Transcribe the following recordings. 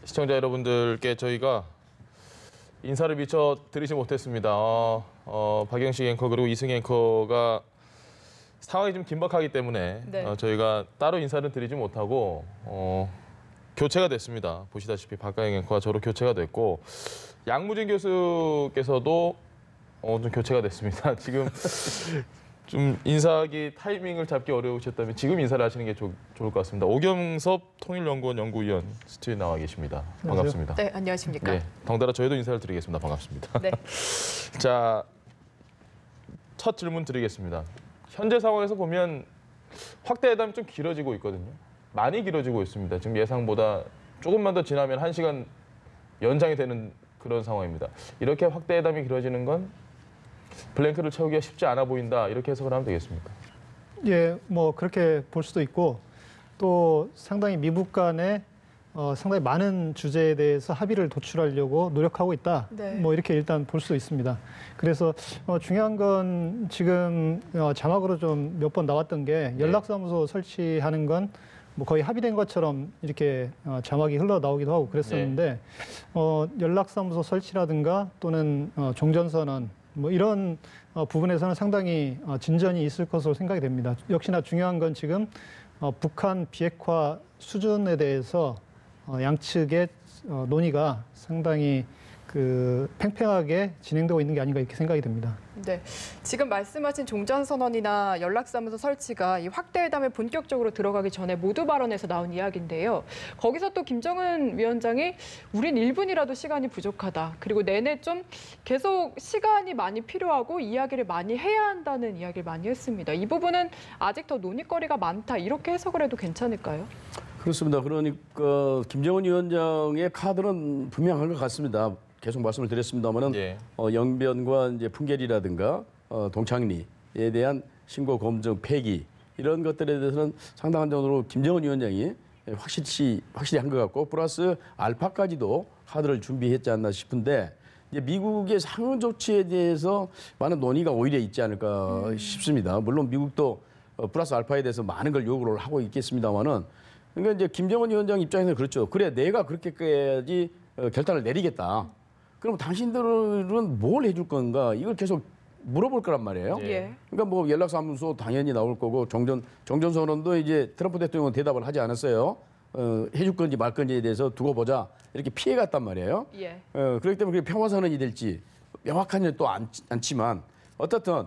시청자 여러분들께 저희가 인사를 미처 드리지 못했습니다. 박영식 앵커 그리고 이승 앵커가 상황이 좀 긴박하기 때문에 네. 저희가 따로 인사를 드리지 못하고 교체가 됐습니다. 보시다시피 박가영 앵커가 저로 교체가 됐고 양무진 교수께서도 좀 교체가 됐습니다. 지금 좀 인사하기 타이밍을 잡기 어려우셨다면 지금 인사를 하시는 게 좋을 것 같습니다. 오경섭 통일연구원 연구위원 스튜디오에 나와 계십니다. 반갑습니다. 네, 안녕하십니까. 네, 덩달아 저희도 인사를 드리겠습니다. 반갑습니다. 네. 자, 첫 질문 드리겠습니다. 현재 상황에서 보면 확대 회담이 좀 길어지고 있거든요. 많이 길어지고 있습니다. 지금 예상보다 조금만 더 지나면 1시간 연장이 되는 그런 상황입니다. 이렇게 확대 회담이 길어지는 건 블랭크를 채우기가 쉽지 않아 보인다. 이렇게 해석을 하면 되겠습니까? 예, 뭐 그렇게 볼 수도 있고 또 상당히 미국 간에 상당히 많은 주제에 대해서 합의를 도출하려고 노력하고 있다. 네. 뭐 이렇게 일단 볼 수 있습니다. 그래서 중요한 건 지금 자막으로 좀 몇 번 나왔던 게 연락사무소 설치하는 건 뭐 거의 합의된 것처럼 이렇게 자막이 흘러 나오기도 하고 그랬었는데 연락사무소 설치라든가 또는 종전선언 뭐 이런 부분에서는 상당히 진전이 있을 것으로 생각이 됩니다. 역시나 중요한 건 지금 북한 비핵화 수준에 대해서 양측의 논의가 상당히 팽팽하게 진행되고 있는 게 아닌가 이렇게 생각이 됩니다. 네, 지금 말씀하신 종전선언이나 연락사무소 설치가 이 확대회담에 본격적으로 들어가기 전에 모두 발언에서 나온 이야기인데요. 거기서 또 김정은 위원장이 우린 1분이라도 시간이 부족하다. 그리고 내내 좀 계속 시간이 많이 필요하고 이야기를 많이 해야 한다는 이야기를 많이 했습니다. 이 부분은 아직 더 논의거리가 많다. 이렇게 해석을 해도 괜찮을까요? 그렇습니다. 그러니까 김정은 위원장의 카드는 분명한 것 같습니다. 계속 말씀을 드렸습니다만은 영변과 이제 풍계리라든가 동창리에 대한 신고 검증 폐기 이런 것들에 대해서는 상당한 정도로 김정은 위원장이 확실히 한 것 같고 플러스 알파까지도 카드를 준비했지 않나 싶은데 이제 미국의 상응 조치에 대해서 많은 논의가 오히려 있지 않을까 싶습니다. 물론 미국도 플러스 알파에 대해서 많은 걸 요구를 하고 있겠습니다만은 그러니까 이제 김정은 위원장 입장에서는 그렇죠. 그래 내가 그렇게까지 결단을 내리겠다. 그럼 당신들은 뭘 해줄 건가? 이걸 계속 물어볼 거란 말이에요. 예. 그러니까 뭐 연락사무소 당연히 나올 거고 종전선언도 이제 트럼프 대통령은 대답을 하지 않았어요. 해줄 건지 말 건지에 대해서 두고 보자 이렇게 피해갔단 말이에요. 예. 그렇기 때문에 그게 평화선언이 될지 명확하지는 또 않지만 어떻든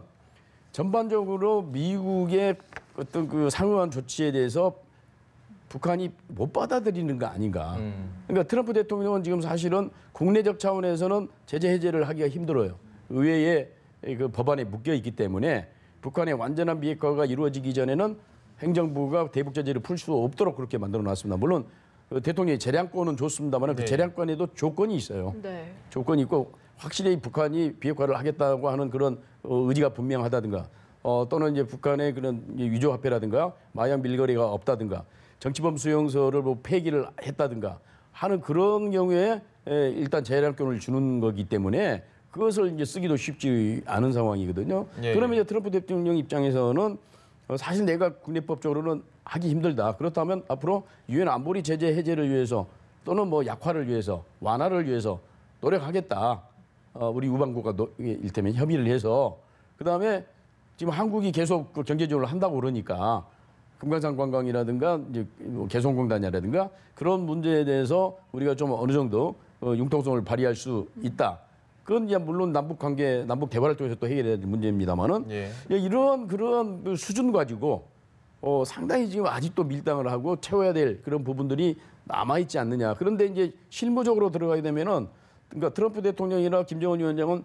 전반적으로 미국의 어떤 그 상응한 조치에 대해서 북한이 못 받아들이는 거 아닌가. 그러니까 트럼프 대통령은 지금 사실은 국내적 차원에서는 제재 해제를 하기가 힘들어요. 의회에 그 법안에 묶여 있기 때문에 북한의 완전한 비핵화가 이루어지기 전에는 행정부가 대북 제재를 풀 수 없도록 그렇게 만들어 놨습니다. 물론 대통령이 재량권은 줬습니다만 그 재량권에도 조건이 있어요. 네. 조건이 있고 확실히 북한이 비핵화를 하겠다고 하는 그런 의지가 분명하다든가 또는 이제 북한의 그런 위조화폐라든가 마약 밀거리가 없다든가 정치범 수용소를 뭐 폐기를 했다든가 하는 그런 경우에 일단 재량권을 주는 거기 때문에 그것을 이제 쓰기도 쉽지 않은 상황이거든요. 그러면 이제 트럼프 대통령 입장에서는 사실 내가 국내법적으로는 하기 힘들다. 그렇다면 앞으로 유엔 안보리 제재 해제를 위해서 또는 뭐 약화를 위해서 완화를 위해서 노력하겠다. 우리 우방국과 일테면 협의를 해서 그다음에 지금 한국이 계속 그 경제 지원을 한다고 그러니까 금강산 관광이라든가 이제 개성공단이라든가 그런 문제에 대해서 우리가 좀 어느 정도 융통성을 발휘할 수 있다. 그건 이제 물론 남북 관계, 남북 대화를 통해서 또 해결해야 될 문제입니다만은 이런 그런 그 수준 가지고 상당히 지금 아직도 밀당을 하고 채워야 될 그런 부분들이 남아 있지 않느냐. 그런데 이제 실무적으로 들어가게 되면은 그러니까 트럼프 대통령이나 김정은 위원장은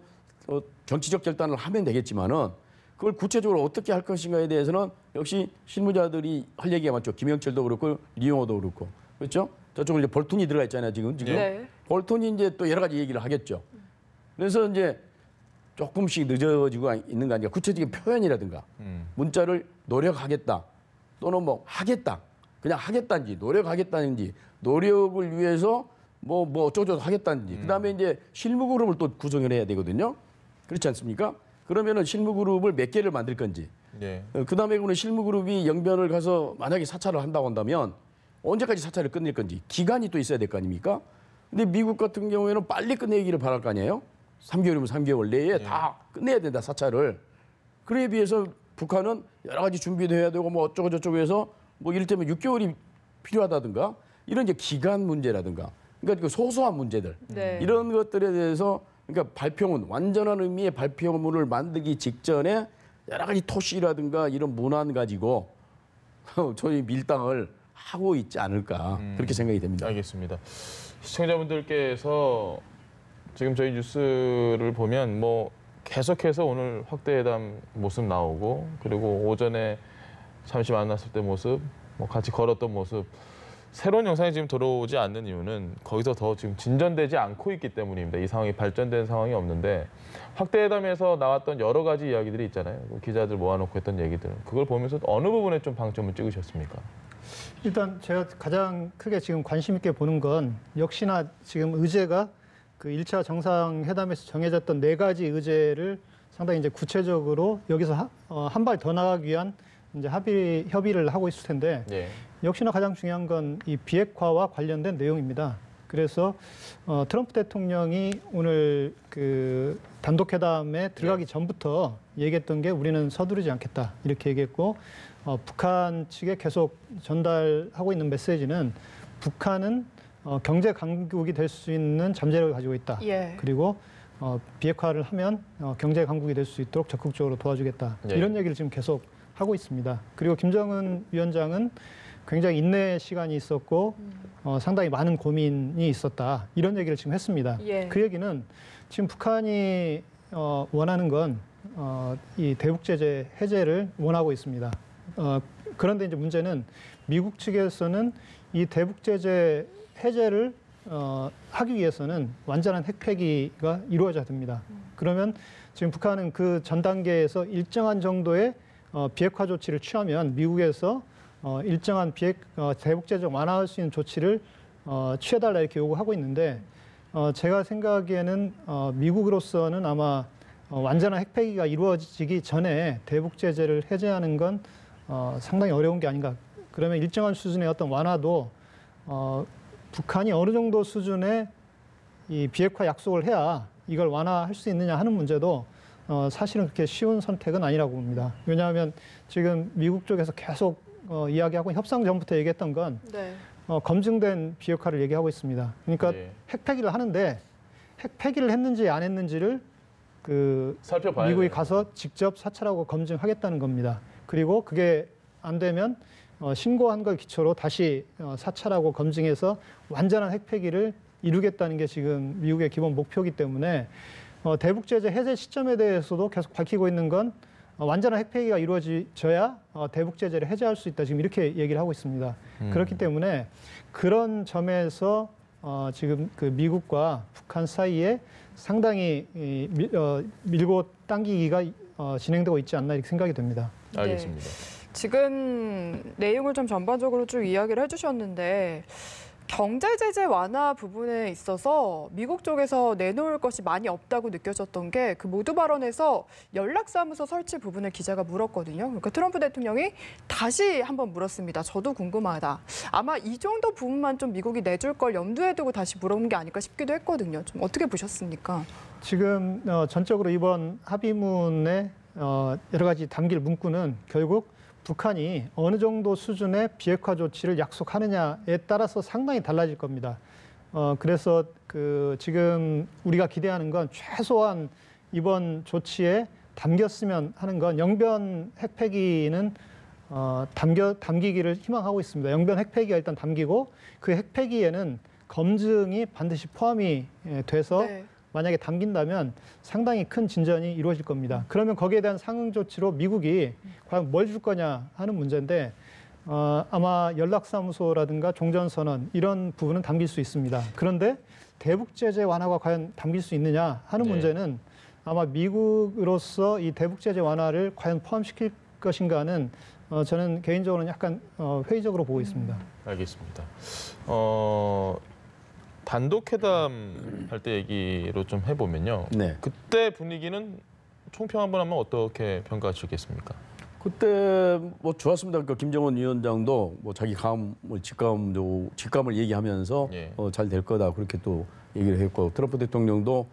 정치적 결단을 하면 되겠지만은. 그걸 구체적으로 어떻게 할 것인가에 대해서는 역시 실무자들이 할 얘기가 많죠. 김영철도 그렇고 리용호도 그렇고 그렇죠. 저쪽은 이제 볼턴이 들어가 있잖아요. 지금 네. 볼턴이 이제 또 여러 가지 얘기를 하겠죠. 그래서 이제 조금씩 늦어지고 있는 거 아니라 구체적인 표현이라든가 문자를 노력하겠다 또는 뭐 하겠다 그냥 하겠다는지 노력하겠다는지 노력을 위해서 뭐 어쩌고저쩌고 하겠다는지 그다음에 이제 실무 그룹을 또 구성을 해야 되거든요. 그렇지 않습니까? 그러면은 실무 그룹을 몇 개를 만들 건지. 그다음에 그는 실무 그룹이 영변을 가서 만약에 사찰을 한다고 한다면 언제까지 사찰을 끝낼 건지 기간이 또 있어야 될 거 아닙니까? 근데 미국 같은 경우에는 빨리 끝내기를 바랄 거 아니에요? 3개월이면 3개월 내에 다 끝내야 된다, 사찰을. 그에 비해서 북한은 여러 가지 준비도 해야 되고 뭐 어쩌고 저쩌고 해서 뭐 이를테면 6개월이 필요하다든가 이런 이제 기간 문제라든가 그러니까 그 소소한 문제들 네. 이런 것들에 대해서 그러니까 발표문 완전한 의미의 발표문을 만들기 직전에 여러 가지 토시라든가 이런 문안 가지고 저희 밀당을 하고 있지 않을까 그렇게 생각이 됩니다. 알겠습니다. 시청자분들께서 지금 저희 뉴스를 보면 뭐 계속해서 오늘 확대회담 모습 나오고 그리고 오전에 잠시 만났을 때 모습, 뭐 같이 걸었던 모습 새로운 영상이 지금 들어오지 않는 이유는 거기서 더 지금 진전되지 않고 있기 때문입니다. 이 상황이 발전된 상황이 없는데 확대회담에서 나왔던 여러 가지 이야기들이 있잖아요. 기자들 모아놓고 했던 얘기들. 그걸 보면서 어느 부분에 좀 방점을 찍으셨습니까? 일단 제가 가장 크게 지금 관심 있게 보는 건 역시나 지금 의제가 그 1차 정상회담에서 정해졌던 4가지 의제를 상당히 이제 구체적으로 여기서 한 발 더 나가기 위한 이제 협의를 하고 있을 텐데 예. 역시나 가장 중요한 건 이 비핵화와 관련된 내용입니다. 그래서 트럼프 대통령이 오늘 그 단독회담에 들어가기 전부터 얘기했던 게 우리는 서두르지 않겠다 이렇게 얘기했고 북한 측에 계속 전달하고 있는 메시지는 북한은 경제 강국이 될 수 있는 잠재력을 가지고 있다. 예. 그리고 비핵화를 하면 경제 강국이 될 수 있도록 적극적으로 도와주겠다. 예. 이런 얘기를 지금 계속 하고 있습니다. 그리고 김정은 위원장은 굉장히 인내 시간이 있었고 상당히 많은 고민이 있었다. 이런 얘기를 지금 했습니다. 예. 그 얘기는 지금 북한이 원하는 건 이 대북 제재 해제를 원하고 있습니다. 그런데 이제 문제는 미국 측에서는 이 대북 제재 해제를 하기 위해서는 완전한 핵폐기가 이루어져야 됩니다. 그러면 지금 북한은 그 전 단계에서 일정한 정도의 비핵화 조치를 취하면 미국에서 일정한 대북 제재 완화할 수 있는 조치를 취해달라 이렇게 요구하고 있는데 제가 생각하기에는 미국으로서는 아마 완전한 핵폐기가 이루어지기 전에 대북 제재를 해제하는 건 상당히 어려운 게 아닌가. 그러면 일정한 수준의 어떤 완화도 북한이 어느 정도 수준의 이 비핵화 약속을 해야 이걸 완화할 수 있느냐 하는 문제도 사실은 그렇게 쉬운 선택은 아니라고 봅니다. 왜냐하면 지금 미국 쪽에서 계속 이야기하고 협상 전부터 얘기했던 건 네. 검증된 비핵화를 얘기하고 있습니다. 그러니까 예. 핵폐기를 하는데 핵폐기를 했는지 안 했는지를 그 살펴봐야 미국이 돼요. 가서 직접 사찰하고 검증하겠다는 겁니다. 그리고 그게 안 되면 신고한 걸 기초로 다시 사찰하고 검증해서 완전한 핵폐기를 이루겠다는 게 지금 미국의 기본 목표이기 때문에 대북 제재 해제 시점에 대해서도 계속 밝히고 있는 건 완전한 핵폐기가 이루어져야 대북 제재를 해제할 수 있다. 지금 이렇게 얘기를 하고 있습니다. 그렇기 때문에 그런 점에서 지금 그 미국과 북한 사이에 상당히 밀고 당기기가 진행되고 있지 않나 이렇게 생각이 됩니다. 알겠습니다. 지금 내용을 좀 전반적으로 쭉 이야기를 해주셨는데 경제 제재 완화 부분에 있어서 미국 쪽에서 내놓을 것이 많이 없다고 느껴졌던 게 그 모두 발언에서 연락사무소 설치 부분을 기자가 물었거든요. 그러니까 트럼프 대통령이 다시 한번 물었습니다. 저도 궁금하다. 아마 이 정도 부분만 좀 미국이 내줄 걸 염두에 두고 다시 물어본 게 아닐까 싶기도 했거든요. 좀 어떻게 보셨습니까? 지금 전적으로 이번 합의문에 여러 가지 담길 문구는 결국 북한이 어느 정도 수준의 비핵화 조치를 약속하느냐에 따라서 상당히 달라질 겁니다. 그래서 그 지금 우리가 기대하는 건 최소한 이번 조치에 담겼으면 하는 건 영변 핵폐기는 담기기를 희망하고 있습니다. 영변 핵폐기가 일단 담기고 그 핵폐기에는 검증이 반드시 포함이 돼서 네. 만약에 담긴다면 상당히 큰 진전이 이루어질 겁니다. 그러면 거기에 대한 상응 조치로 미국이 과연 뭘 줄 거냐 하는 문제인데 아마 연락사무소라든가 종전선언 이런 부분은 담길 수 있습니다. 그런데 대북 제재 완화가 과연 담길 수 있느냐 하는 네. 문제는 아마 미국으로서 이 대북 제재 완화를 과연 포함시킬 것인가는 저는 개인적으로는 약간 회의적으로 보고 있습니다. 알겠습니다. 단독회담 할 때 얘기로 좀 해보면요. 네. 그때 분위기는 총평 한번 하면 어떻게 평가하시겠습니까? 그때 뭐 좋았습니다. 그 김정은 위원장도 뭐 자기 직감을 얘기하면서 예. 잘 될 거다 그렇게 또 얘기를 했고 트럼프 대통령도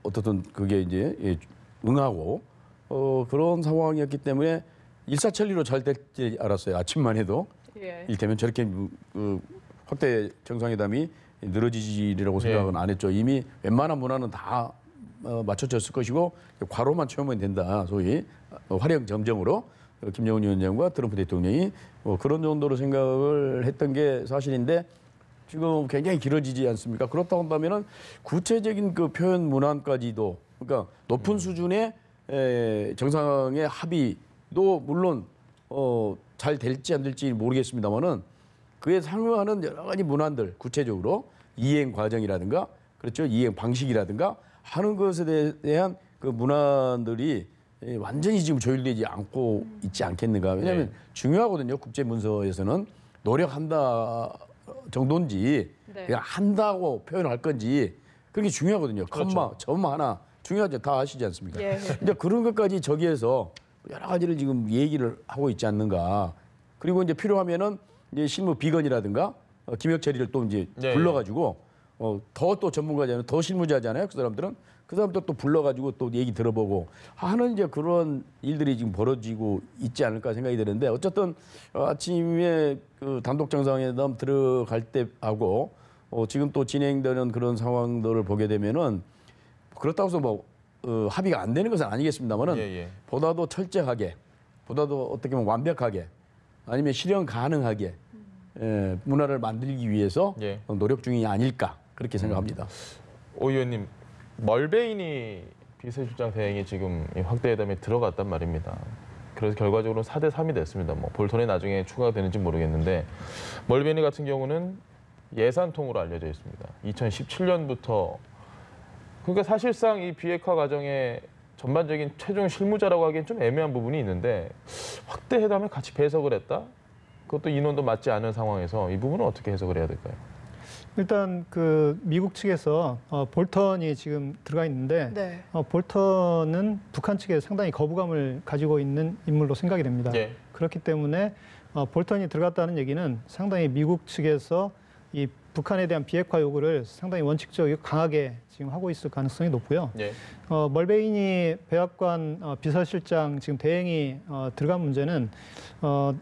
어떻든 그게 이제 응하고 그런 상황이었기 때문에 일사천리로 잘 될지 알았어요. 아침만 해도 예. 일테면 저렇게 확대 정상회담이 늘어지리라고 생각은 안 했죠. 이미 웬만한 문화는 다 맞춰졌을 것이고 과로만 채우면 된다. 소위 활용 점정으로 김정은 위원장과 트럼프 대통령이 그런 정도로 생각을 했던 게 사실인데 지금 굉장히 길어지지 않습니까? 그렇다고 한다면은 구체적인 그 표현 문안까지도 그러니까 높은 수준의 정상의 합의도 물론 잘 될지 안 될지 모르겠습니다만은 그에 상응하는 여러 가지 문안들 구체적으로 이행 과정이라든가 그렇죠 이행 방식이라든가 하는 것에 대한 그 문안들이 완전히 지금 조율되지 않고 있지 않겠는가. 왜냐하면 네. 중요하거든요. 국제 문서에서는 노력한다 정도인지 네. 그냥 한다고 표현할 건지 그게 중요하거든요. 그렇죠. 컴마, 점 하나 중요하죠. 다 아시지 않습니까? 예. 이제 그런 것까지 저기에서 여러 가지를 지금 얘기를 하고 있지 않는가. 그리고 이제 필요하면은 이제 실무 비건이라든가 김혁철이를 또 이제 네. 불러가지고 더 또 전문가잖아요. 더 실무자잖아요. 그 사람들은 그 사람들 또 불러가지고 또 얘기 들어보고 하는 이제 그런 일들이 지금 벌어지고 있지 않을까 생각이 드는데 어쨌든 아침에 그 단독 정상회담 들어갈 때하고 지금 또 진행되는 그런 상황들을 보게 되면은 그렇다고 해서 뭐 합의가 안 되는 것은 아니겠습니다만은 예. 보다도 철저하게, 보다도 어떻게 보면 완벽하게, 아니면 실현 가능하게 문화를 만들기 위해서 예. 노력 중이 아닐까 그렇게 생각합니다. 오 의원님, 멀베이니 비서실장 대행이 지금 이 확대회담에 들어갔단 말입니다. 그래서 결과적으로 4대 3이 됐습니다. 뭐 볼턴이 나중에 추가가 되는지 모르겠는데 멀베이니 같은 경우는 예산통으로 알려져 있습니다. 2017년부터 그러니까 사실상 이 비핵화 과정의 전반적인 최종 실무자라고 하기엔 좀 애매한 부분이 있는데 확대 회담에 같이 배석을 했다? 그것도 인원도 맞지 않은 상황에서 이 부분은 어떻게 해석을 해야 될까요? 일단 그 미국 측에서 볼턴이 지금 들어가 있는데 네. 볼턴은 북한 측에 상당히 거부감을 가지고 있는 인물로 생각이 됩니다. 예. 그렇기 때문에 볼턴이 들어갔다는 얘기는 상당히 미국 측에서 이 북한에 대한 비핵화 요구를 상당히 원칙적이고 강하게 지금 하고 있을 가능성이 높고요. 예. 멀베이니 백악관 비서실장 지금 대행이 들어간 문제는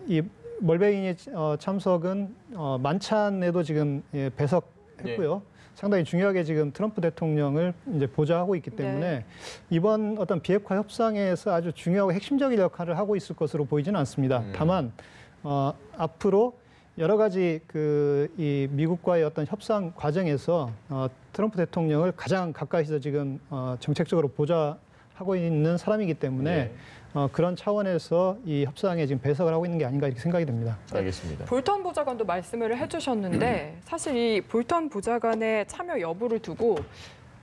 이 멀베이니 참석은 만찬에도 지금 배석했고요. 상당히 중요하게 지금 트럼프 대통령을 이제 보좌하고 있기 때문에 네. 이번 어떤 비핵화 협상에서 아주 중요하고 핵심적인 역할을 하고 있을 것으로 보이지는 않습니다. 다만 앞으로 여러 가지 이 미국과의 어떤 협상 과정에서 트럼프 대통령을 가장 가까이서 지금 정책적으로 보좌하고 있는 사람이기 때문에 그런 차원에서 이 협상에 지금 배석을 하고 있는 게 아닌가 이렇게 생각이 됩니다. 알겠습니다. 볼턴 보좌관도 말씀을 해주셨는데 사실 이 볼턴 보좌관의 참여 여부를 두고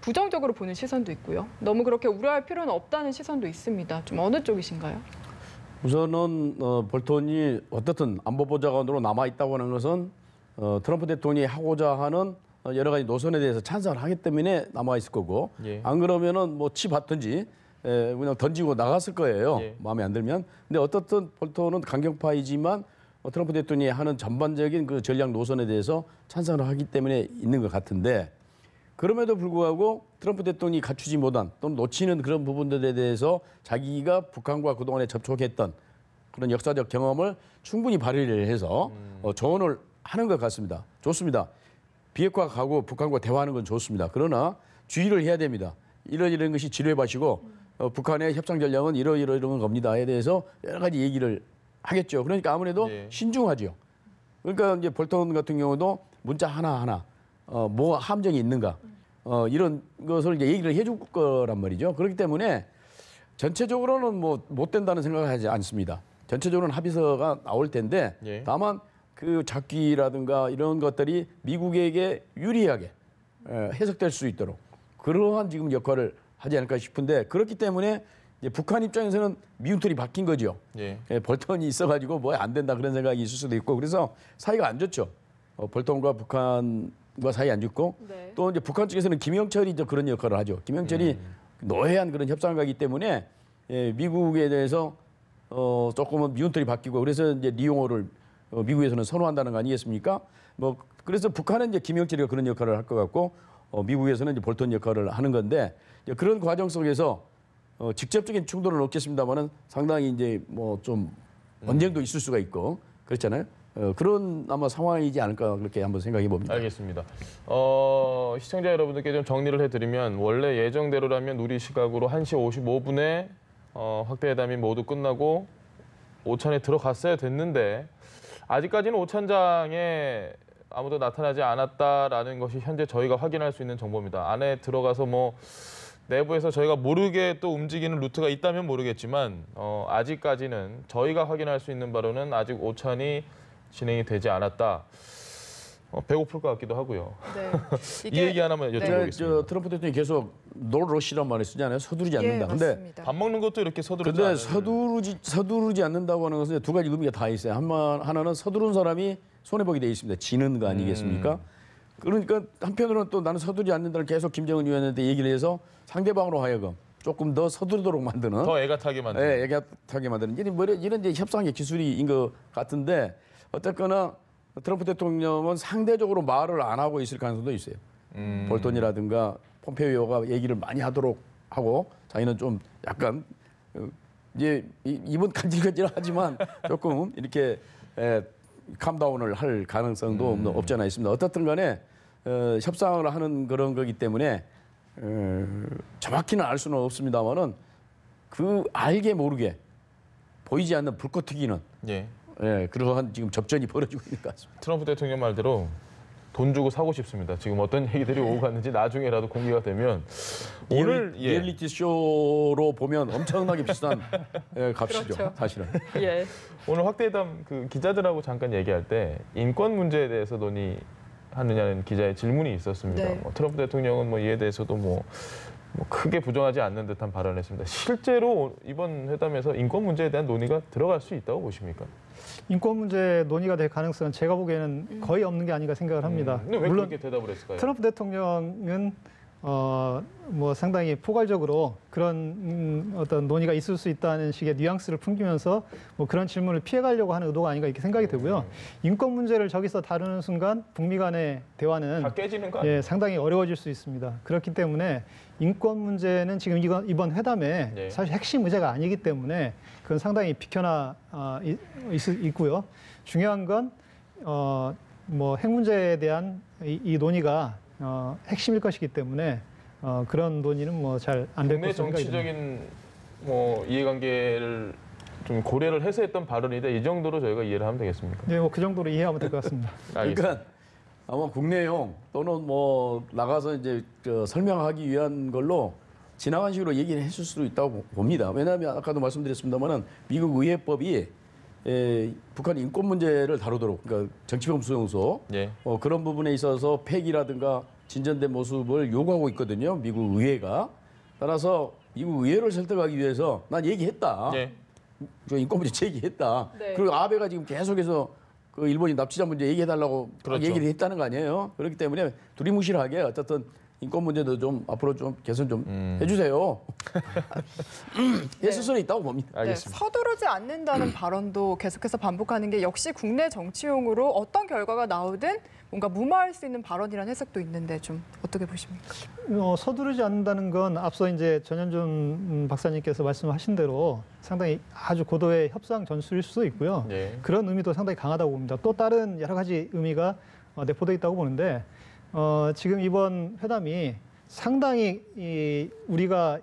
부정적으로 보는 시선도 있고요. 너무 그렇게 우려할 필요는 없다는 시선도 있습니다. 좀 어느 쪽이신가요? 우선은 볼턴이 어떻든 안보보좌관으로 남아 있다고 하는 것은 트럼프 대통령이 하고자 하는 여러 가지 노선에 대해서 찬성을 하기 때문에 남아 있을 거고 예. 안 그러면은 뭐 치 받든지 그냥 던지고 나갔을 거예요. 예. 마음에 안 들면. 근데 어떻든 볼턴은 강경파이지만 트럼프 대통령이 하는 전반적인 그 전략 노선에 대해서 찬성을 하기 때문에 있는 것 같은데 그럼에도 불구하고 트럼프 대통령이 갖추지 못한 또는 놓치는 그런 부분들에 대해서 자기가 북한과 그동안에 접촉했던 그런 역사적 경험을 충분히 발휘를 해서 조언을 하는 것 같습니다. 좋습니다. 비핵화 가고 북한과 대화하는 건 좋습니다. 그러나 주의를 해야 됩니다. 이런 것이 지뢰밭이고 북한의 협상 전략은 이런 겁니다에 대해서 여러 가지 얘기를 하겠죠. 그러니까 아무래도 예. 신중하죠. 그러니까 이제 볼턴 같은 경우도 문자 하나하나 뭐 함정이 있는가 이런 것을 이제 얘기를 해줄 거란 말이죠. 그렇기 때문에 전체적으로는 뭐 못 된다는 생각을 하지 않습니다. 전체적으로는 합의서가 나올 텐데 예. 다만 그 잡기라든가 이런 것들이 미국에게 유리하게 해석될 수 있도록 그러한 지금 역할을 하지 않을까 싶은데 그렇기 때문에 이제 북한 입장에서는 미운털이 박힌 거죠. 예. 볼턴이 있어가지고 뭐 안 된다 그런 생각이 있을 수도 있고 그래서 사이가 안 좋죠. 볼턴과 북한과 사이 안 좋고 네. 또 이제 북한 측에서는 김영철이 이제 그런 역할을 하죠. 김영철이 노회한 그런 협상을 가기 때문에 미국에 대해서 조금은 미운털이 바뀌고 그래서 이제 리용호를 미국에서는 선호한다는 거 아니겠습니까? 뭐 그래서 북한은 이제 김영철이가 그런 역할을 할 것 같고 미국에서는 이제 볼턴 역할을 하는 건데 이제 그런 과정 속에서 직접적인 충돌은 없겠습니다만은 상당히 이제 뭐 좀 언쟁도 있을 수가 있고 그렇잖아요. 그런 아마 상황이지 않을까 그렇게 한번 생각해 봅니다. 알겠습니다. 시청자 여러분들께 좀 정리를 해드리면 원래 예정대로라면 우리 시각으로 1시 55분에 확대회담이 모두 끝나고 오찬에 들어갔어야 됐는데 아직까지는 오찬장에 아무도 나타나지 않았다라는 것이 현재 저희가 확인할 수 있는 정보입니다. 안에 들어가서 뭐 내부에서 저희가 모르게 또 움직이는 루트가 있다면 모르겠지만 아직까지는 저희가 확인할 수 있는 바로는 아직 오찬이 진행이 되지 않았다. 배고플 것 같기도 하고요. 네. 이 얘기 하나만 여쭤보겠습니다. 저 트럼프 대통령이 계속 노러시란 말을 쓰잖아요. 서두르지 않는다. 근데 맞습니다. 밥 먹는 것도 이렇게 서두르지 근데 않아요. 서두르지 않는다고 하는 것은 두 가지 의미가 다 있어요. 하나는 서두른 사람이 손해보게 돼 있습니다. 지는 거 아니겠습니까? 그러니까 한편으로는 또 나는 서두르지 않는다를 계속 김정은 위원한테 얘기를 해서 상대방으로 하여금 조금 더 서두르도록 만드는 더 애가 타게 만드는. 네, 애가 타게 만드는 이런 이제 협상의 기술인 것 같은데 어쨌거나 트럼프 대통령은 상대적으로 말을 안 하고 있을 가능성도 있어요. 볼턴이라든가 폼페이오가 얘기를 많이 하도록 하고 자기는 좀 약간 이제 입은 간질간질하지만 조금 이렇게 캄다운을 할 가능성도 없지 않아 있습니다. 어떻든 간에 협상을 하는 그런 거기 때문에 정확히는 알 수는 없습니다만은 그 알게 모르게 보이지 않는 불꽃 튀기는 예. 그러한 지금 접전이 벌어지고 있는 것 같습니다. 트럼프 대통령 말대로 돈 주고 사고 싶습니다. 지금 어떤 얘기들이 오고 갔는지 나중에라도 공개가 되면 오늘 리얼리티 쇼로 보면 엄청나게 비싼 값이죠. 그렇죠. 사실은. 예. 오늘 확대회담 그 기자들하고 잠깐 얘기할 때 인권 문제에 대해서 논의하느냐는 기자의 질문이 있었습니다. 네. 뭐 트럼프 대통령은 뭐 이에 대해서도 뭐 크게 부정하지 않는 듯한 발언했습니다. 실제로 이번 회담에서 인권 문제에 대한 논의가 들어갈 수 있다고 보십니까? 인권 문제 논의가 될 가능성은 제가 보기에는 거의 없는 게 아닌가 생각을 합니다. 근데 왜 물론 그렇게 대답을 했을까요? 트럼프 대통령은 뭐 상당히 포괄적으로 그런 어떤 논의가 있을 수 있다는 식의 뉘앙스를 풍기면서 뭐 그런 질문을 피해가려고 하는 의도가 아닌가 이렇게 생각이 되고요. 인권 문제를 저기서 다루는 순간 북미 간의 대화는 다 깨지는 거 아니에요? 상당히 어려워질 수 있습니다. 그렇기 때문에 인권 문제는 지금 이번 회담에 네. 사실 핵심 의제가 아니기 때문에 그건 상당히 비켜나 있고요. 중요한 건 뭐 핵 문제에 대한 이 논의가 핵심일 것이기 때문에 그런 논의는 뭐 잘 안 될 국내 것으로 생각이 듭니다. 정치적인 뭐 이해관계를 좀 고려를 해서 했던 발언이다. 이 정도로 저희가 이해를 하면 되겠습니까? 네, 뭐 그 정도로 이해하면 될 것 같습니다. 알겠습니다. 그러니까 아마 국내용 또는 뭐 나가서 이제 설명하기 위한 걸로 지나간 식으로 얘기를 했을 수도 있다고 봅니다. 왜냐하면 아까도 말씀드렸습니다만은 미국 의회법이 북한 인권 문제를 다루도록 그러니까 정치범 수용소 예. 그런 부분에 있어서 폐기라든가 진전된 모습을 요구하고 있거든요. 미국 의회가. 따라서 미국 의회를 설득하기 위해서 난 얘기했다. 예. 저 인권 문제 얘기했다. 네. 그리고 아베가 지금 계속해서 그 일본인 납치자 문제 얘기해달라고 그렇죠. 얘기를 했다는 거 아니에요. 그렇기 때문에 두리뭉실하게 어쨌든 인권 문제도 좀 앞으로 좀 개선 좀 해주세요. 했을 수는 있다고 봅니다. 네, 알겠습니다. 서두르지 않는다는 발언도 계속해서 반복하는 게 역시 국내 정치용으로 어떤 결과가 나오든 뭔가 무마할 수 있는 발언이라는 해석도 있는데 좀 어떻게 보십니까? 서두르지 않는다는 건 앞서 이제 전현준 박사님께서 말씀하신 대로 상당히 아주 고도의 협상 전술일 수도 있고요. 예. 그런 의미도 상당히 강하다고 봅니다. 또 다른 여러 가지 의미가 내포되어 있다고 보는데 지금 이번 회담이 상당히 우리가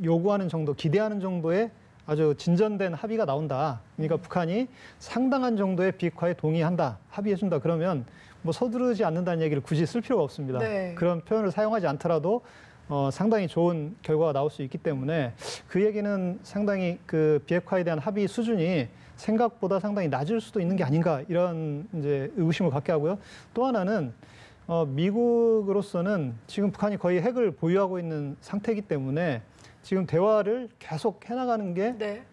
요구하는 정도, 기대하는 정도의 아주 진전된 합의가 나온다. 그러니까 북한이 상당한 정도의 비핵화에 동의한다, 합의해준다. 그러면 뭐 서두르지 않는다는 얘기를 굳이 쓸 필요가 없습니다. 네. 그런 표현을 사용하지 않더라도 상당히 좋은 결과가 나올 수 있기 때문에 그 얘기는 상당히 그 비핵화에 대한 합의 수준이 생각보다 상당히 낮을 수도 있는 게 아닌가 이런 이제 의구심을 갖게 하고요. 또 하나는 미국으로서는 지금 북한이 거의 핵을 보유하고 있는 상태이기 때문에 지금 대화를 계속 해나가는 게 네.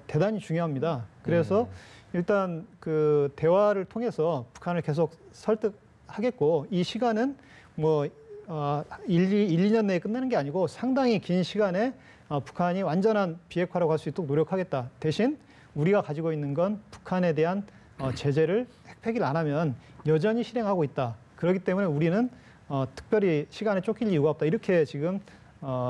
대단히 중요합니다. 그래서 일단 그 대화를 통해서 북한을 계속 설득하겠고 이 시간은 뭐 2년 내에 끝나는 게 아니고 상당히 긴 시간에 북한이 완전한 비핵화라고 할 수 있도록 노력하겠다. 대신 우리가 가지고 있는 건 북한에 대한 제재를 핵폐기를 안 하면 여전히 실행하고 있다. 그렇기 때문에 우리는 특별히 시간에 쫓길 이유가 없다. 이렇게 지금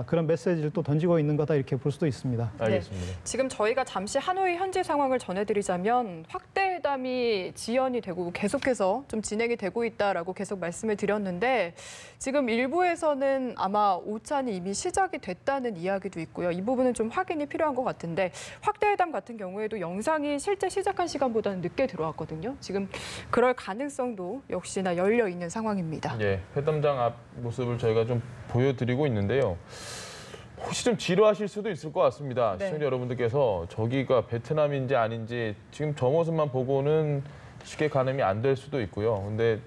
그런 메시지를 또 던지고 있는 거다 이렇게 볼 수도 있습니다. 알겠습니다. 네, 지금 저희가 잠시 하노이 현지 상황을 전해드리자면 확대회담이 지연이 되고 계속해서 좀 진행이 되고 있다라고 계속 말씀을 드렸는데 지금 일부에서는 아마 오찬이 이미 시작이 됐다는 이야기도 있고요. 이 부분은 좀 확인이 필요한 것 같은데 확대회담 같은 경우에도 영상이 실제 시작한 시간보다는 늦게 들어왔거든요. 지금 그럴 가능성도 역시나 열려 있는 상황입니다. 예, 회담장 앞 모습을 저희가 좀 보여드리고 있는데요. 혹시 좀 지루하실 수도 있을 것 같습니다. 네. 시청자 여러분들께서 저기가 베트남인지 아닌지 지금 저 모습만 보고는 쉽게 가늠이 안 될 수도 있고요. 근데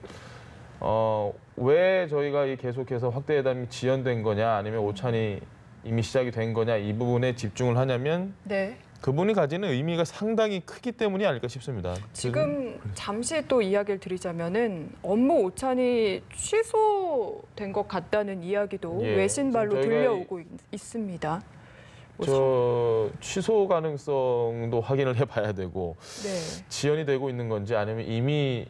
왜 저희가 계속해서 확대회담이 지연된 거냐 아니면 오찬이 이미 시작이 된 거냐 이 부분에 집중을 하냐면 네. 그분이 가지는 의미가 상당히 크기 때문이 아닐까 싶습니다. 지금 잠시 또 이야기를 드리자면은 업무 오찬이 취소된 것 같다는 이야기도 예, 외신발로 지금 저희가 들려오고 있습니다. 저 취소 가능성도 확인을 해봐야 되고 네. 지연이 되고 있는 건지 아니면 이미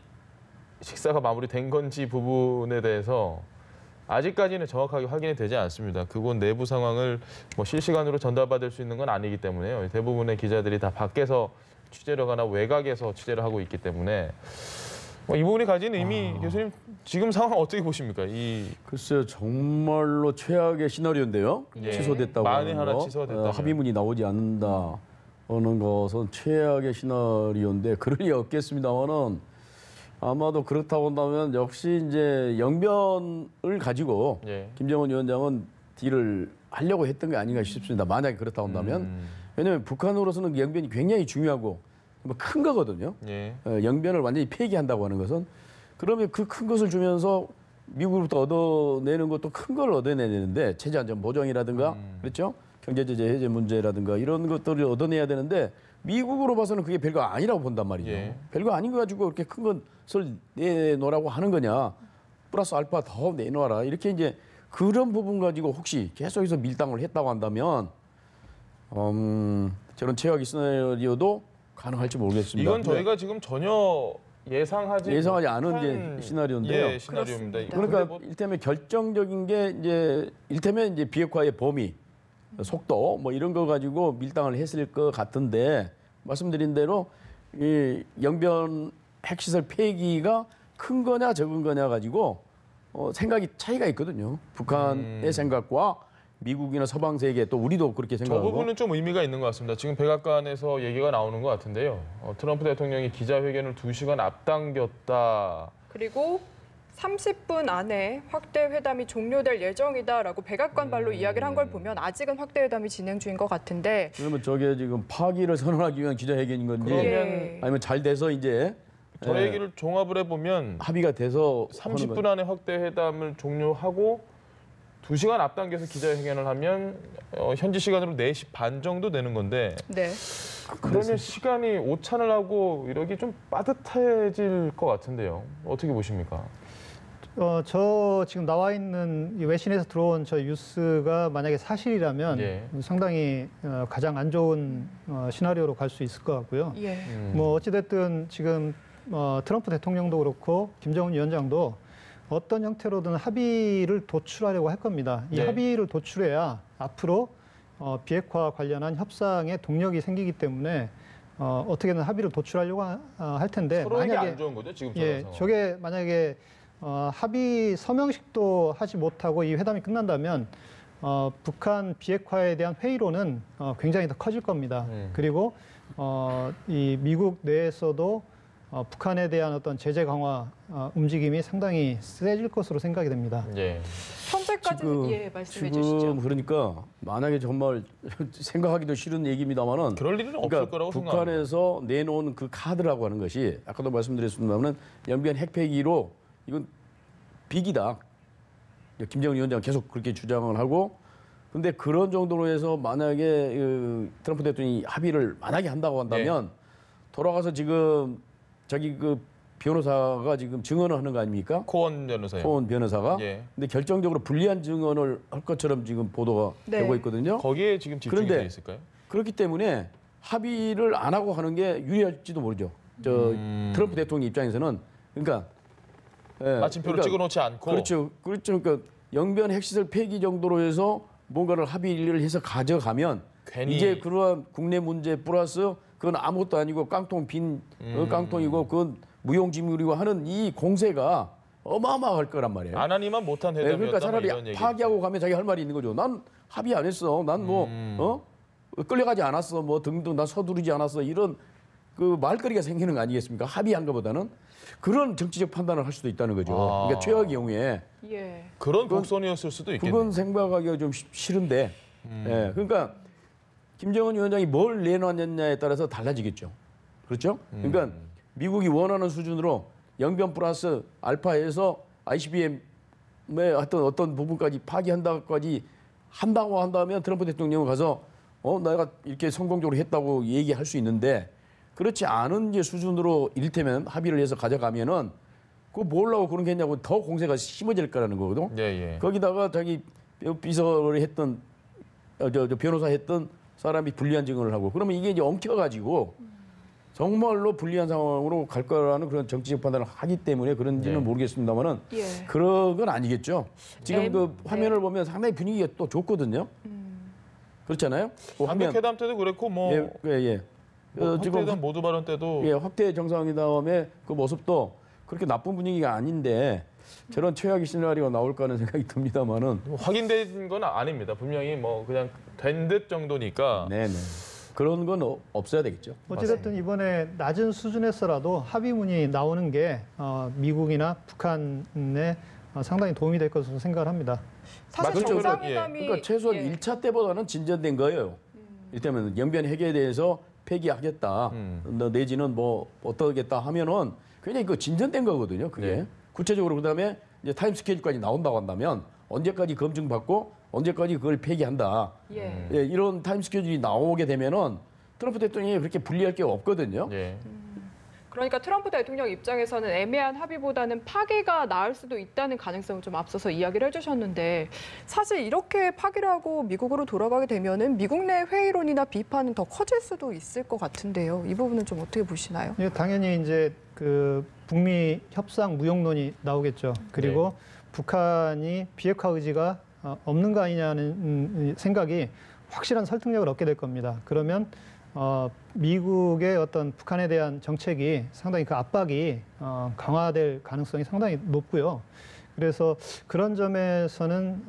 식사가 마무리된 건지 부분에 대해서 아직까지는 정확하게 확인이 되지 않습니다. 그건 내부 상황을 뭐 실시간으로 전달받을 수 있는 건 아니기 때문에요. 대부분의 기자들이 다 밖에서 취재를 하거나 외곽에서 취재를 하고 있기 때문에 이 부분이 가진 의미, 교수님 지금 상황 어떻게 보십니까? 글쎄요, 정말로 최악의 시나리오인데요. 예. 취소됐다고 만에 하는 하나 거. 취소됐다면. 합의문이 나오지 않는다 하는 것은 최악의 시나리오인데 그럴 리 없겠습니다만은 아마도 그렇다고 한다면 역시 이제 영변을 가지고 예. 김정은 위원장은 딜을 하려고 했던 게 아닌가 싶습니다. 만약에 그렇다고 한다면. 왜냐하면 북한으로서는 영변이 굉장히 중요하고 큰 거거든요. 예. 영변을 완전히 폐기한다고 하는 것은 그러면 그 큰 것을 주면서 미국으로부터 얻어내는 것도 큰 걸 얻어내야 되는데 체제 안전 보장이라든가 그렇죠? 경제 제재 해제 문제라든가 이런 것들을 얻어내야 되는데 미국으로 봐서는 그게 별거 아니라고 본단 말이죠. 예. 별거 아닌 거 가지고 그렇게 큰 것을 내놓으라고 하는 거냐? 플러스 알파 더 내놓아라. 이렇게 이제 그런 부분 가지고 혹시 계속해서 밀당을 했다고 한다면 저런 최악의 시나리오도 가능할지 모르겠습니다. 이건 저희가 지금 전혀 예상하지 않은 못한 이제 시나리오인데요. 예, 시나리오입니다. 그렇습니다. 근데 그러니까 뭐 일테면 결정적인 게 이제 일테면 이제 비핵화의 범위, 속도 뭐 이런 거 가지고 밀당을 했을 것 같은데 말씀드린 대로 이 영변 핵시설 폐기가 큰 거냐 적은 거냐 가지고 생각이 차이가 있거든요. 북한의 생각과 미국이나 서방 세계 또 우리도 그렇게 저 생각하고. 부분은 좀 의미가 있는 것 같습니다. 지금 백악관에서 얘기가 나오는 것 같은데요. 트럼프 대통령이 기자회견을 2시간 앞당겼다. 그리고 30분 안에 확대 회담이 종료될 예정이다라고 백악관 발로 이야기를 한 걸 보면 아직은 확대 회담이 진행 중인 것 같은데 그러면 저게 지금 파기를 선언하기 위한 기자회견인 건지 예. 아니면 잘 돼서 이제 저 얘기를 종합을 해보면 합의가 돼서 30분 안에 확대 회담을 종료하고 2시간 앞당겨서 기자회견을 하면 현지 시간으로 4시 반 정도 되는 건데 네. 그러면 시간이 오찬을 하고 이러기 좀 빠듯해질 것 같은데요. 어떻게 보십니까? 저 지금 나와 있는 이 외신에서 들어온 저 뉴스가 만약에 사실이라면 예. 상당히 가장 안 좋은 시나리오로 갈 수 있을 것 같고요. 예. 뭐 어찌됐든 지금 트럼프 대통령도 그렇고 김정은 위원장도 어떤 형태로든 합의를 도출하려고 할 겁니다. 이 네. 합의를 도출해야 앞으로 비핵화 관련한 협상에 동력이 생기기 때문에 어떻게든 합의를 도출하려고 할 텐데 서로에게 안 좋은 거죠, 지금처럼 예, 상황. 저게 만약에 합의 서명식도 하지 못하고 이 회담이 끝난다면 북한 비핵화에 대한 회의로는 굉장히 더 커질 겁니다. 그리고 이 미국 내에서도 북한에 대한 어떤 제재 강화 움직임이 상당히 세질 것으로 생각이 됩니다. 예. 현재까지는 예, 말씀해 지금 주시죠. 그러니까 만약에 정말 생각하기도 싫은 얘기입니다만은 그럴 일은 없을 그러니까 거라고 생각합니다. 북한에서 내놓은 그 카드라고 하는 것이 아까도 말씀드렸습니다만은 영변 핵폐기로 이건 빅이다. 김정은 위원장 계속 그렇게 주장을 하고 근데 그런 정도로 해서 만약에 트럼프 대통령이 합의를 만약에 한다고 한다면 돌아가서 지금 자기 그 변호사가 지금 증언을 하는 거 아닙니까? 코원 변호사요. 코원 변호사가. 예. 근데 결정적으로 불리한 증언을 할 것처럼 지금 보도가 네. 되고 있거든요. 거기에 지금 집중이 그런데 돼 있을까요? 그렇기 때문에 합의를 안 하고 하는 게 유리할지도 모르죠. 트럼프 대통령 입장에서는 그러니까 마침표를 찍어놓지 않고 그렇죠. 그러니까 영변 핵시설 폐기 정도로 해서 뭔가를 합의를 해서 가져가면 괜히 이제 그러한 국내 문제 플러스 그건 아무것도 아니고 깡통 깡통이고 그건 무용지물이고 하는 이 공세가 어마어마할 거란 말이에요. 안 하니만 못한 회담이었다. 그러니까 차라리 이런 얘기. 파기하고 가면 자기 할 말이 있는 거죠. 난 합의 안 했어. 난 뭐 끌려가지 않았어. 뭐 등등 난 서두르지 않았어. 이런 그 말거리가 생기는 거 아니겠습니까? 합의한 것보다는 그런 정치적 판단을 할 수도 있다는 거죠. 그러니까 최악의 경우에 예. 그런 곡선이었을 수도 있겠네요. 그건 생각하기가 좀 싫은데. 예, 그러니까 김정은 위원장이 뭘 내놨느냐에 따라서 달라지겠죠. 그렇죠? 그러니까 미국이 원하는 수준으로 영변 플러스 알파에서 ICBM의 어떤 부분까지 파기한다고까지 한다고 한다면 트럼프 대통령은 가서 내가 이렇게 성공적으로 했다고 얘기할 수 있는데 그렇지 않은 이제 수준으로 이를테면 합의를 해서 가져가면은 그거 뭐라고 그런 게 했냐고 더 공세가 심해질 거라는 거거든. 예. 거기다가 자기 비서를 했던 저 변호사 했던 사람이 불리한 증언을 하고 그러면 이게 이제 엉켜가지고 정말로 불리한 상황으로 갈 거라는 그런 정치적 판단을 하기 때문에 그런지는 모르겠습니다만은 예. 그런 건 아니겠죠. 지금 그 화면을 보면 상당히 분위기가 또 좋거든요. 그렇잖아요. 그 화면 한국회담 때도 그랬고 뭐 예. 한국회담 모두 발언 때도 예, 확대 정상회담의 그 모습도 그렇게 나쁜 분위기가 아닌데 저런 최악의 시나리오가 나올까 하는 생각이 듭니다만은 확인된 건 아닙니다. 분명히 뭐 그냥 된 듯 정도니까. 네네 그런 건 없어야 되겠죠. 어찌됐든 이번에 낮은 수준에서라도 합의문이 나오는 게 미국이나 북한에 상당히 도움이 될 것으로 생각을 합니다. 사실 맞죠. 정상회담이 그러니까 최소한 예. 1차 때보다는 진전된 거예요. 이를테면 영변 핵에 대해서 폐기하겠다. 내지는 뭐 어떠겠다 하면은 굉장히 그 진전된 거거든요. 그게 네. 구체적으로 그다음에 이제 타임 스케줄까지 나온다고 한다면 언제까지 검증받고 언제까지 그걸 폐기한다. 예. 예, 이런 타임 스케줄이 나오게 되면은 트럼프 대통령이 그렇게 불리할 게 없거든요. 예. 그러니까 트럼프 대통령 입장에서는 애매한 합의보다는 파기가 나을 수도 있다는 가능성을 좀 앞서서 이야기를 해주셨는데 사실 이렇게 파기를 하고 미국으로 돌아가게 되면은 미국 내 회의론이나 비판은 더 커질 수도 있을 것 같은데요. 이 부분은 좀 어떻게 보시나요? 예, 당연히 이제 그 북미 협상 무용론이 나오겠죠. 그리고 북한이 비핵화 의지가 없는 거 아니냐는 생각이 확실한 설득력을 얻게 될 겁니다. 그러면 미국의 어떤 북한에 대한 정책이 상당히 그 압박이 강화될 가능성이 상당히 높고요. 그래서 그런 점에서는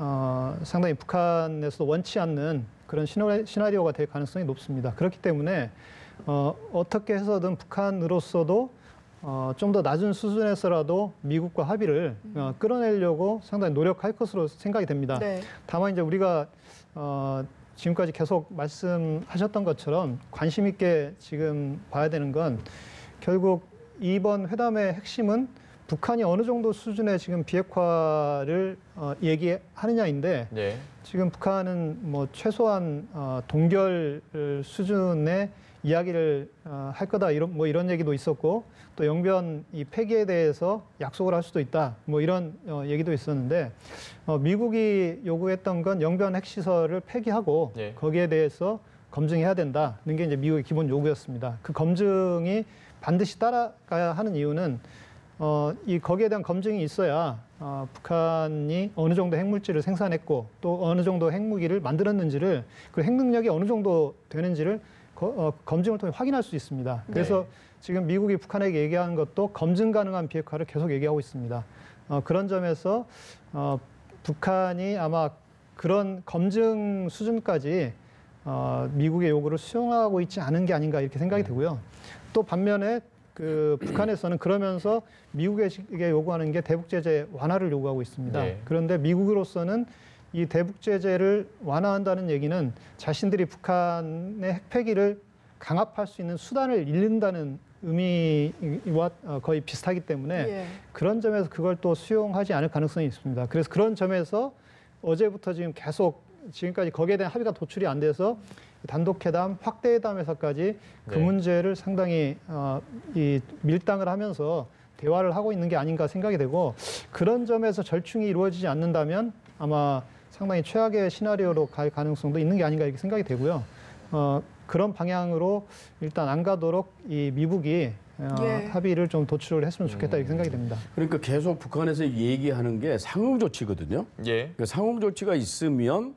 상당히 북한에서도 원치 않는 그런 시나리오가 될 가능성이 높습니다. 그렇기 때문에 어떻게 해서든 북한으로서도 좀 더 낮은 수준에서라도 미국과 합의를 끌어내려고 상당히 노력할 것으로 생각이 됩니다. 네. 다만 이제 우리가 지금까지 계속 말씀하셨던 것처럼 관심 있게 지금 봐야 되는 건 결국 이번 회담의 핵심은 북한이 어느 정도 수준의 지금 비핵화를 얘기하느냐인데 네. 지금 북한은 뭐 최소한 동결 수준의 이야기를 할 거다 이런 얘기도 있었고 또 영변 이 폐기에 대해서 약속을 할 수도 있다 뭐 이런 얘기도 있었는데 미국이 요구했던 건 영변 핵시설을 폐기하고 네. 거기에 대해서 검증해야 된다는 게 이제 미국의 기본 요구였습니다. 그 검증이 반드시 따라가야 하는 이유는 이 거기에 대한 검증이 있어야 북한이 어느 정도 핵물질을 생산했고 또 어느 정도 핵무기를 만들었는지를 그 핵 능력이 어느 정도 되는지를 검증을 통해 확인할 수 있습니다. 그래서 지금 미국이 북한에게 얘기하는 것도 검증 가능한 비핵화를 계속 얘기하고 있습니다. 그런 점에서 북한이 아마 그런 검증 수준까지 미국의 요구를 수용하고 있지 않은 게 아닌가 이렇게 생각이 되고요. 또 반면에 그 북한에서는 그러면서 미국에게 요구하는 게 대북 제재 완화를 요구하고 있습니다. 네. 그런데 미국으로서는 이 대북 제재를 완화한다는 얘기는 자신들이 북한의 핵폐기를 강압할 수 있는 수단을 잃는다는 의미와 거의 비슷하기 때문에 예. 그런 점에서 그걸 또 수용하지 않을 가능성이 있습니다. 그래서 그런 점에서 어제부터 지금 계속 지금까지 거기에 대한 합의가 도출이 안 돼서 단독회담, 확대회담에서까지 그 네. 문제를 상당히 이 밀당을 하면서 대화를 하고 있는 게 아닌가 생각이 되고 그런 점에서 절충이 이루어지지 않는다면 아마 상당히 최악의 시나리오로 갈 가능성도 있는 게 아닌가 이렇게 생각이 되고요. 그런 방향으로 일단 안 가도록 이 미국이 예. 합의를 좀 도출을 했으면 좋겠다 이렇게 생각이 됩니다. 그러니까 계속 북한에서 얘기하는 게 상응 조치거든요. 예. 그 상응 조치가 있으면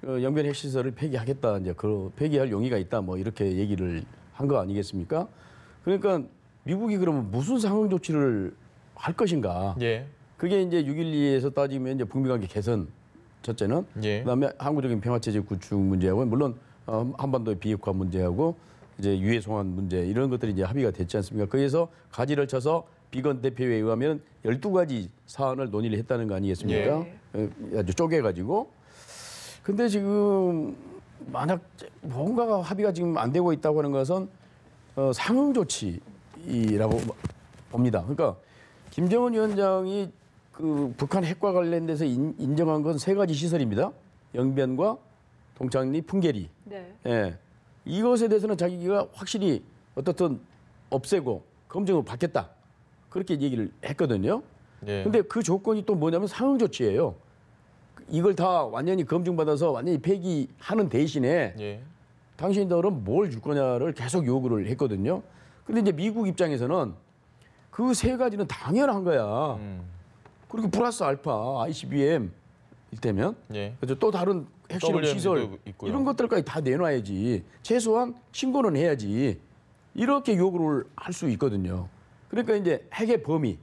영변 핵시설을 폐기하겠다, 이제 그 폐기할 용의가 있다, 뭐 이렇게 얘기를 한 거 아니겠습니까? 그러니까 미국이 그러면 무슨 상응 조치를 할 것인가? 예. 그게 이제 6.12에서 따지면 이제 북미 관계 개선 첫째는, 예. 그다음에 항구적인 평화체제 구축 문제하고, 물론 한반도의 비핵화 문제하고 이제 유해 송환 문제 이런 것들이 이제 합의가 됐지 않습니까? 거기에서 가지를 쳐서 비건 대표에 의하면 12가지 사안을 논의를 했다는 거 아니겠습니까? 아주 쪼개가지고. 근데 지금 만약 뭔가가 합의가 지금 안 되고 있다고 하는 것은 상응 조치라고 봅니다. 그러니까 김정은 위원장이 그 북한 핵과 관련돼서 인정한 건 3가지 시설입니다. 영변과 동창리, 풍계리. 네. 예. 이것에 대해서는 자기가 확실히 어떻든 없애고 검증을 받겠다. 그렇게 얘기를 했거든요. 예. 근데 그 조건이 또 뭐냐면 상응 조치예요. 이걸 다 완전히 검증받아서 완전히 폐기하는 대신에 예. 당신들은 뭘 줄 거냐를 계속 요구를 했거든요. 근데 이제 미국 입장에서는 그 3가지는 당연한 거야. 그리고 플러스 알파, ICBM 일테면 예. 그래서 또 다른 핵실험 WMD 도 시설 있고요. 이런 것들까지 다 내놔야지. 최소한 신고는 해야지. 이렇게 요구를 할 수 있거든요. 그러니까 이제 핵의 범위,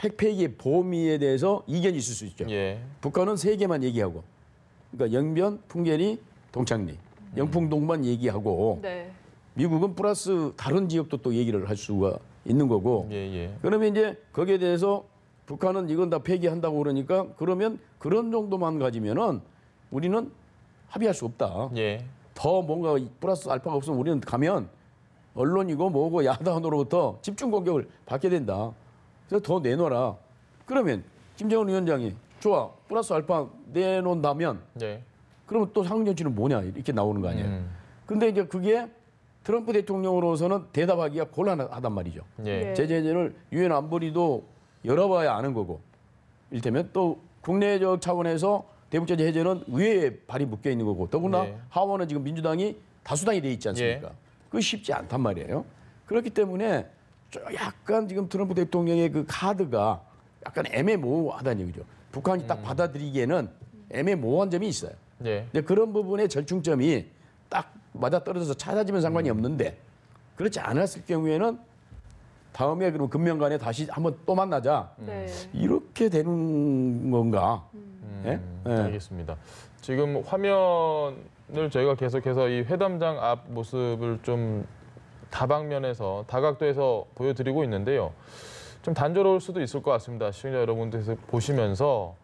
핵 폐기의 범위에 대해서 이견이 있을 수 있죠. 예. 북한은 3개만 얘기하고, 그러니까 영변, 풍계리, 동창리, 영풍동만 얘기하고, 네. 미국은 플러스 다른 지역도 또 얘기를 할 수가 있는 거고. 예. 예. 그러면 이제 거기에 대해서 북한은 이건 다 폐기한다고 그러니까 그러면 그런 정도만 가지면은 우리는 합의할 수 없다. 예. 더 뭔가 플러스 알파가 없으면 우리는 가면 언론이고 뭐고 야당으로부터 집중 공격을 받게 된다. 그래서 더 내놔라. 그러면 김정은 위원장이 좋아 플러스 알파 내놓는다면 예. 그러면 또 상응 조치는 뭐냐 이렇게 나오는 거 아니에요. 근데 이제 그게 트럼프 대통령으로서는 대답하기가 곤란하단 말이죠. 예. 예. 제재 해제를 유엔 안보리도 열어봐야 아는 거고, 일테면 또 국내적 차원에서 대북제재 해제는 의회에 발이 묶여 있는 거고, 더구나 예. 하원은 지금 민주당이 다수당이 돼 있지 않습니까? 그거 쉽지 않단 말이에요. 그렇기 때문에 약간 지금 트럼프 대통령의 그 카드가 약간 애매모호하다는 얘기죠. 북한이 딱 받아들이기에는 애매모호한 점이 있어요. 예. 근데 그런 부분의 절충점이 딱 맞아떨어져서 찾아지면 상관이 없는데, 그렇지 않았을 경우에는 다음에 그럼 금명간에 다시 한번 또 만나자. 네. 이렇게 되는 건가? 예? 예. 알겠습니다. 지금 화면을 저희가 계속해서 이 회담장 앞 모습을 좀 다방면에서 다각도에서 보여드리고 있는데요. 좀 단조로울 수도 있을 것 같습니다. 시청자 여러분들께서 보시면서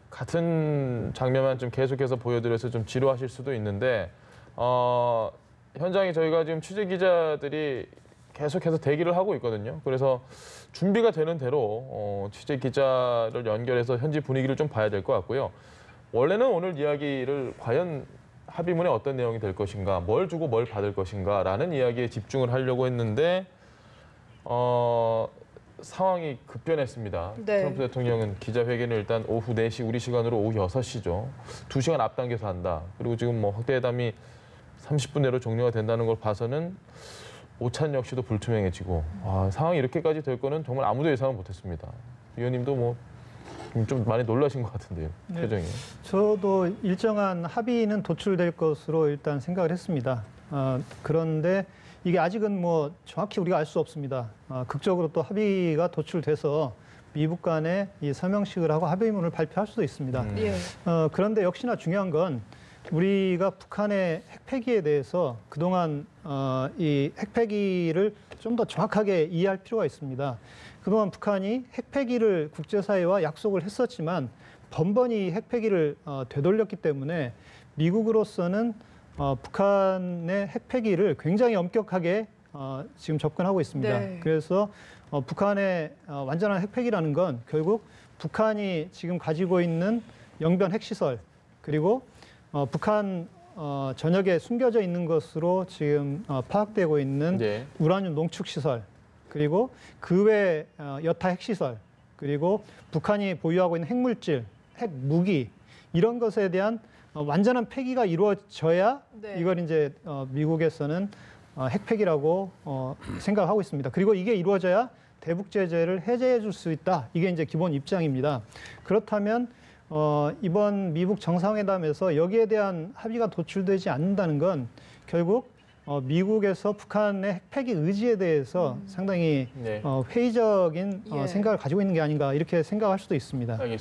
같은 장면만 좀 계속해서 보여드려서 좀 지루하실 수도 있는데 현장에 저희가 지금 취재 기자들이 계속해서 대기를 하고 있거든요. 그래서 준비가 되는 대로 취재 기자를 연결해서 현지 분위기를 좀 봐야 될 것 같고요. 원래는 오늘 이야기를 과연 합의문에 어떤 내용이 될 것인가, 뭘 주고 뭘 받을 것인가라는 이야기에 집중을 하려고 했는데 상황이 급변했습니다. 네. 트럼프 대통령은 기자회견을 일단 오후 4시, 우리 시간으로 오후 6시죠. 2시간 앞당겨서 한다. 그리고 지금 뭐 확대회담이 30분 내로 종료가 된다는 걸 봐서는 오찬 역시도 불투명해지고 상황이 이렇게까지 될 거는 정말 아무도 예상을 못했습니다. 위원님도 뭐 좀 많이 놀라신 것 같은데요. 네. 표정이. 저도 일정한 합의는 도출될 것으로 일단 생각을 했습니다. 그런데 이게 아직은 뭐 정확히 우리가 알 수 없습니다. 극적으로 또 합의가 도출돼서 미북 간에 이 서명식을 하고 합의문을 발표할 수도 있습니다. 예. 그런데 역시나 중요한 건 우리가 북한의 핵폐기에 대해서 그동안 이 핵폐기를 좀 더 정확하게 이해할 필요가 있습니다. 그동안 북한이 핵폐기를 국제사회와 약속을 했었지만 번번이 핵폐기를 되돌렸기 때문에 미국으로서는 북한의 핵폐기를 굉장히 엄격하게 지금 접근하고 있습니다. 네. 그래서 북한의 완전한 핵폐기라는 건 결국 북한이 지금 가지고 있는 영변 핵시설 그리고 북한 전역에 숨겨져 있는 것으로 지금 파악되고 있는 네. 우라늄 농축시설 그리고 그 외 여타 핵시설 그리고 북한이 보유하고 있는 핵물질, 핵무기 이런 것에 대한 완전한 폐기가 이루어져야 네. 이걸 이제 미국에서는 핵폐기라고 생각하고 있습니다. 그리고 이게 이루어져야 대북 제재를 해제해 줄 수 있다. 이게 이제 기본 입장입니다. 그렇다면 이번 미국 정상회담에서 여기에 대한 합의가 도출되지 않는다는 건 결국 미국에서 북한의 핵폐기 의지에 대해서 상당히 네. 회의적인 예. 생각을 가지고 있는 게 아닌가 이렇게 생각할 수도 있습니다. 알겠습니다.